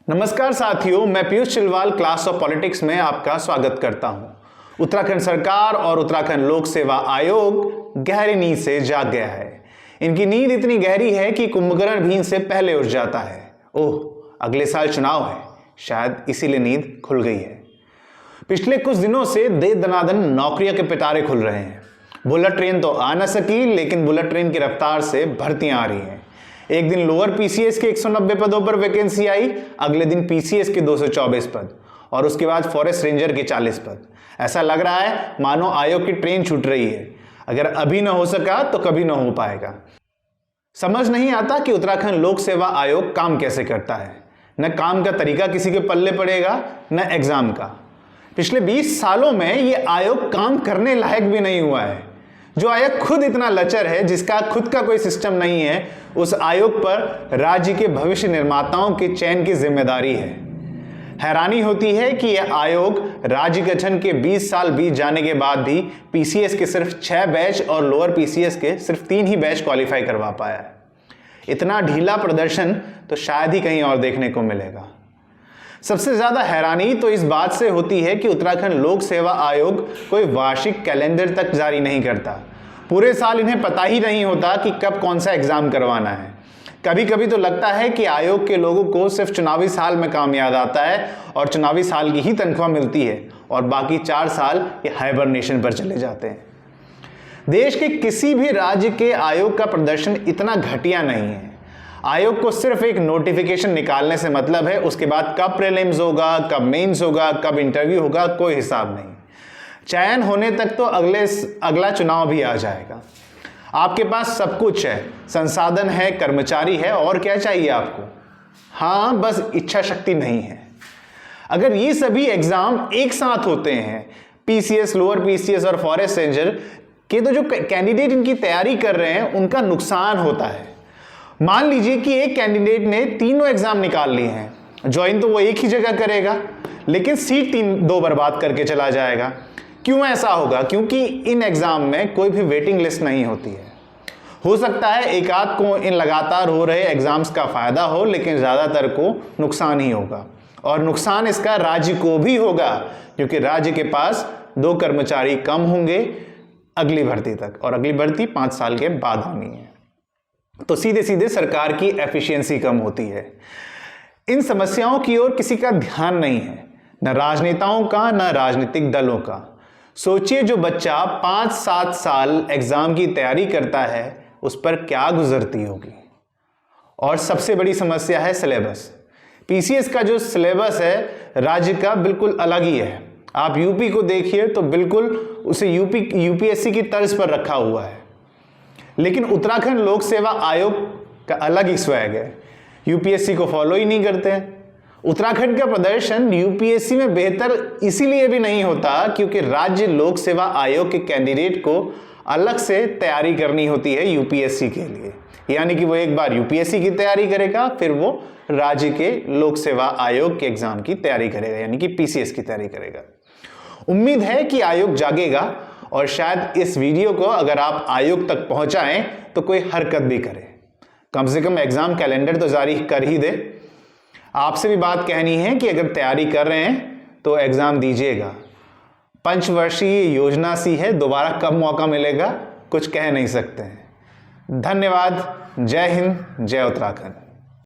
नमस्कार साथियों, मैं Piyush Chilwal class of politics में आपका स्वागत करता हूं। उत्तराखंड सरकार और उत्तराखंड लोक सेवा आयोग गहरी नींद से जाग गया है। इनकी नींद इतनी गहरी है कि कुंभकर्ण भी इनसे पहले उठ जाता है। ओह, अगले साल चुनाव है, शायद इसीलिए नींद खुल गई है। पिछले कुछ दिनों से दे दनादन नौकरियों के पिटारे खुल रहे हैं। बुलेट ट्रेन तो आ न सकी, लेकिन बुलेट ट्रेन की रफ्तार से भर्तियां आ रही हैं। एक दिन लोअर पीसीएस के 190 पदों पर वैकेंसी आई, अगले दिन पीसीएस के 224 पद और उसके बाद फॉरेस्ट रेंजर के 40 पद। ऐसा लग रहा है मानो आयोग की ट्रेन छूट रही है। अगर अभी न हो सका तो कभी न हो पाएगा। समझ नहीं आता कि उत्तराखंड लोक सेवा आयोग काम कैसे करता है। न काम का तरीका किसी के पल्ले पड़ेगा, न एग्जाम का। पिछले 20 सालों में यह आयोग काम करने लायक भी नहीं हुआ है। जो आयोग खुद इतना लचर है, जिसका खुद का कोई सिस्टम नहीं है, उस आयोग पर राज्य के भविष्य निर्माताओं के चयन की जिम्मेदारी है। हैरानी होती है कि यह आयोग राज्य गठन के 20 साल बीत जाने के बाद भी पीसीएस के सिर्फ 6 बैच और लोअर पीसीएस के सिर्फ 3 ही बैच क्वालिफाई करवा पाया है। इतना ढीला प्रदर्शन तो शायद ही कहीं और देखने को मिलेगा। सबसे ज्यादा हैरानी तो इस बात से होती है कि उत्तराखंड लोक सेवा आयोग कोई वार्षिक कैलेंडर तक जारी नहीं करता। पूरे साल इन्हें पता ही नहीं होता कि कब कौन सा एग्जाम करवाना है। कभी कभी तो लगता है कि आयोग के लोगों को सिर्फ चुनावी साल में काम याद आता है और चुनावी साल की ही तनख्वाह मिलती है और बाकी 4 साल ये हाइबरनेशन पर चले जाते हैं। देश के किसी भी राज्य के आयोग का प्रदर्शन इतना घटिया नहीं है। आयोग को सिर्फ एक नोटिफिकेशन निकालने से मतलब है, उसके बाद कब प्रीलिम्स होगा, कब मेंस होगा, कब इंटरव्यू होगा, कोई हिसाब नहीं। चयन होने तक तो अगला चुनाव भी आ जाएगा। आपके पास सब कुछ है, संसाधन है, कर्मचारी है, और क्या चाहिए आपको? हाँ, बस इच्छा शक्ति नहीं है। अगर ये सभी एग्जाम एक साथ होते हैं, पीसीएस, लोअर पीसीएस और फॉरेस्ट रेंजर के, तो जो कैंडिडेट इनकी तैयारी कर रहे हैं उनका नुकसान होता है। मान लीजिए कि एक कैंडिडेट ने तीनों एग्जाम निकाल लिए हैं, ज्वाइन तो वो एक ही जगह करेगा, लेकिन सीट 2 बर्बाद करके चला जाएगा। क्यों ऐसा होगा? क्योंकि इन एग्जाम में कोई भी वेटिंग लिस्ट नहीं होती है। हो सकता है एक आध को इन लगातार हो रहे एग्जाम्स का फायदा हो, लेकिन ज्यादातर को नुकसान ही होगा। और नुकसान इसका राज्य को भी होगा, क्योंकि राज्य के पास 2 कर्मचारी कम होंगे अगली भर्ती तक, और अगली भर्ती 5 साल के बाद होनी है। तो सीधे सीधे सरकार की एफिशिएंसी कम होती है। इन समस्याओं की ओर किसी का ध्यान नहीं है, न राजनेताओं का, न राजनीतिक दलों का। सोचिए, जो बच्चा 5-7 साल एग्जाम की तैयारी करता है, उस पर क्या गुजरती होगी। और सबसे बड़ी समस्या है सिलेबस। पीसीएस का जो सिलेबस है राज्य का बिल्कुल अलग ही है। आप यूपी को देखिए तो बिल्कुल उसे यूपीएससी की तर्ज पर रखा हुआ है, लेकिन उत्तराखंड लोक सेवा आयोग का अलग ही स्वैग है। यूपीएससी को फॉलो ही नहीं करते हैं। उत्तराखंड का प्रदर्शन यूपीएससी में बेहतर इसीलिए भी नहीं होता क्योंकि राज्य लोक सेवा आयोग के कैंडिडेट को अलग से तैयारी करनी होती है यूपीएससी के लिए। यानी कि वो एक बार यूपीएससी की तैयारी करेगा, फिर वो राज्य के लोक सेवा आयोग के एग्जाम की तैयारी करेगा, यानी कि पीसीएस की तैयारी करेगा। उम्मीद है कि आयोग जागेगा और शायद इस वीडियो को अगर आप आयोग तक पहुंचाएं तो कोई हरकत भी करे। कम से कम एग्जाम कैलेंडर तो जारी कर ही दे। आपसे भी बात कहनी है कि अगर तैयारी कर रहे हैं तो एग्जाम दीजिएगा। पंचवर्षीय योजना सी है, दोबारा कब मौका मिलेगा कुछ कह नहीं सकते हैं। धन्यवाद। जय हिंद, जय उत्तराखंड।